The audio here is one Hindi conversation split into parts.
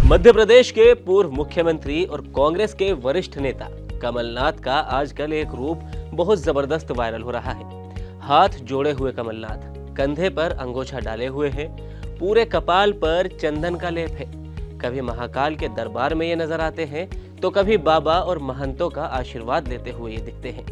मध्य प्रदेश के पूर्व मुख्यमंत्री और कांग्रेस के वरिष्ठ नेता कमलनाथ का आजकल एक रूप बहुत जबरदस्त वायरल हो रहा है। हाथ जोड़े हुए कमलनाथ कंधे पर अंगोछा डाले हुए हैं, पूरे कपाल पर चंदन का लेप है। कभी महाकाल के दरबार में ये नजर आते हैं तो कभी बाबा और महंतों का आशीर्वाद लेते हुए ये दिखते हैं।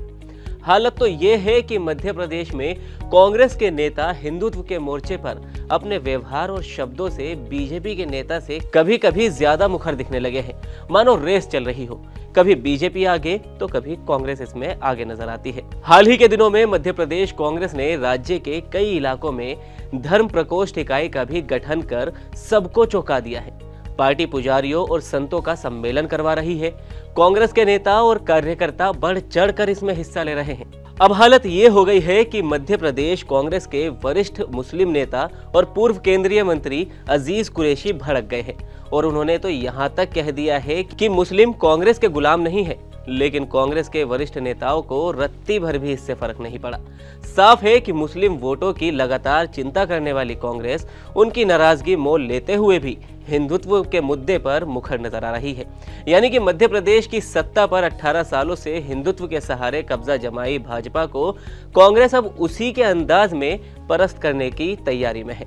हालत तो ये है कि मध्य प्रदेश में कांग्रेस के नेता हिंदुत्व के मोर्चे पर अपने व्यवहार और शब्दों से बीजेपी के नेता से कभी कभी ज्यादा मुखर दिखने लगे हैं, मानो रेस चल रही हो। कभी बीजेपी आगे तो कभी कांग्रेस इसमें आगे नजर आती है। हाल ही के दिनों में मध्य प्रदेश कांग्रेस ने राज्य के कई इलाकों में धर्म प्रकोष्ठ इकाई का भी गठन कर सबको चौंका दिया है। पार्टी पुजारियों और संतों का सम्मेलन करवा रही है। कांग्रेस के नेता और कार्यकर्ता बढ़ चढ़कर इसमें हिस्सा ले रहे हैं। अब हालत ये हो गई है कि मध्य प्रदेश कांग्रेस के वरिष्ठ मुस्लिम नेता और पूर्व केंद्रीय मंत्री अजीज कुरैशी भड़क गए हैं और उन्होंने तो यहाँ तक कह दिया है कि मुस्लिम कांग्रेस के गुलाम नहीं है। लेकिन कांग्रेस के वरिष्ठ नेताओं को रत्ती भर भी इससे फर्क नहीं पड़ा। साफ है कि मुस्लिम वोटों की लगातार चिंता करने वाली कांग्रेस उनकी नाराजगी मोल लेते हुए भी हिंदुत्व के मुद्दे पर मुखर नजर आ रही है। यानी कि मध्य प्रदेश की सत्ता पर 18 सालों से हिंदुत्व के सहारे कब्जा जमाई भाजपा को कांग्रेस अब उसी के अंदाज में परस्त करने की तैयारी में है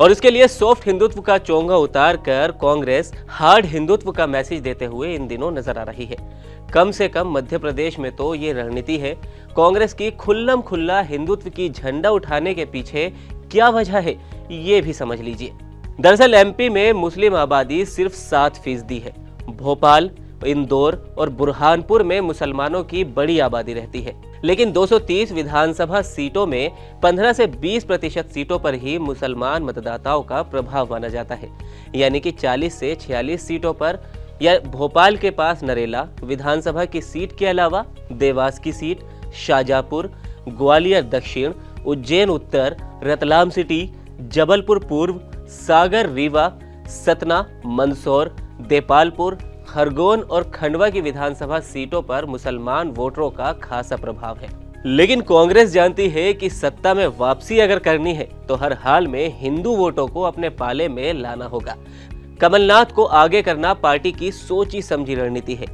और इसके लिए सॉफ्ट हिंदुत्व का चोंगा उतार कर कांग्रेस हार्ड हिंदुत्व का मैसेज देते हुए इन दिनों नजर आ रही है। कम से कम मध्य प्रदेश में तो ये रणनीति है। कांग्रेस की खुल्लम खुल्ला हिंदुत्व की झंडा उठाने के पीछे क्या वजह है, ये भी समझ लीजिए। दरअसल एमपी में मुस्लिम आबादी सिर्फ 7% है। भोपाल, इंदौर और बुरहानपुर में मुसलमानों की बड़ी आबादी रहती है, लेकिन 230 विधानसभा सीटों में 15 से 20% सीटों पर ही मुसलमान मतदाताओं का प्रभाव माना जाता है। यानी कि 40 से 46 सीटों पर या भोपाल के पास नरेला विधानसभा की सीट के अलावा देवास की सीट, शाहजहांपुर, ग्वालियर दक्षिण, उज्जैन उत्तर, रतलाम सिटी, जबलपुर पूर्व, सागर रीवा, सतना, मंदसौर, देपालपुर, खरगोन और खंडवा की विधानसभा सीटों पर मुसलमान वोटरों का खासा प्रभाव है। लेकिन कांग्रेस जानती है कि सत्ता में वापसी अगर करनी है तो हर हाल में हिंदू वोटों को अपने पाले में लाना होगा। कमलनाथ को आगे करना पार्टी की सोची समझी रणनीति है।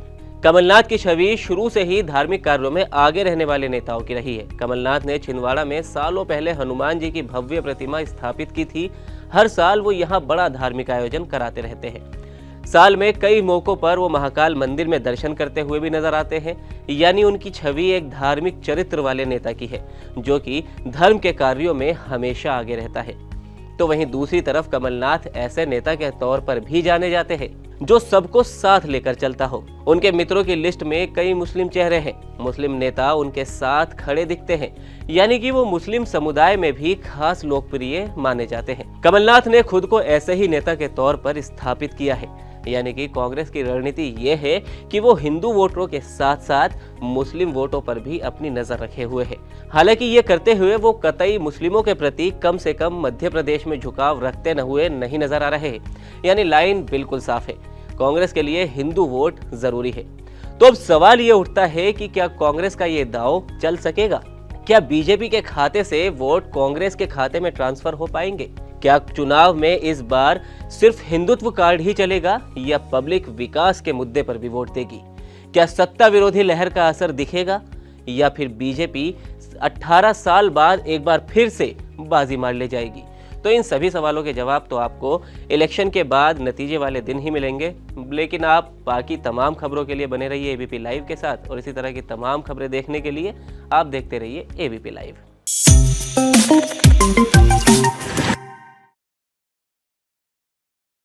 कमलनाथ की छवि शुरू से ही धार्मिक कार्यों में आगे रहने वाले नेताओं की रही है। कमलनाथ ने छिंदवाड़ा में सालों पहले हनुमान जी की भव्य प्रतिमा स्थापित की थी। हर साल वो यहाँ बड़ा धार्मिक आयोजन कराते रहते हैं। साल में कई मौकों पर वो महाकाल मंदिर में दर्शन करते हुए भी नजर आते हैं। यानी उनकी छवि एक धार्मिक चरित्र वाले नेता की है जो कि धर्म के कार्यों में हमेशा आगे रहता है। तो वहीं दूसरी तरफ कमलनाथ ऐसे नेता के तौर पर भी जाने जाते हैं जो सबको साथ लेकर चलता हो। उनके मित्रों की लिस्ट में कई मुस्लिम चेहरे हैं। मुस्लिम नेता उनके साथ खड़े दिखते हैं, यानी कि वो मुस्लिम समुदाय में भी खास लोकप्रिय माने जाते हैं। कमलनाथ ने खुद को ऐसे ही नेता के तौर पर स्थापित किया है। यानी कि कांग्रेस की रणनीति ये है कि वो हिंदू वोटरों के साथ साथ मुस्लिम वोटों पर भी अपनी नजर रखे हुए है। हालांकि ये करते हुए वो कतई मुस्लिमों के प्रति कम से कम मध्य प्रदेश में झुकाव रखते न हुए नहीं नजर आ रहे हैं। यानी लाइन बिल्कुल साफ है, कांग्रेस के लिए हिंदू वोट जरूरी है। तो अब सवाल ये उठता है कि क्या कांग्रेस का ये दांव चल सकेगा? क्या बीजेपी के खाते से वोट कांग्रेस के खाते में ट्रांसफर हो पाएंगे? क्या चुनाव में इस बार सिर्फ हिंदुत्व कार्ड ही चलेगा या पब्लिक विकास के मुद्दे पर भी वोट देगी? क्या सत्ता विरोधी लहर का असर दिखेगा या फिर बीजेपी 18 साल बाद एक बार फिर से बाजी मार ले जाएगी? तो इन सभी सवालों के जवाब तो आपको इलेक्शन के बाद नतीजे वाले दिन ही मिलेंगे। लेकिन आप बाकी तमाम खबरों के लिए बने रहिए एबीपी लाइव के साथ और इसी तरह की तमाम खबरें देखने के लिए आप देखते रहिए एबीपी लाइव।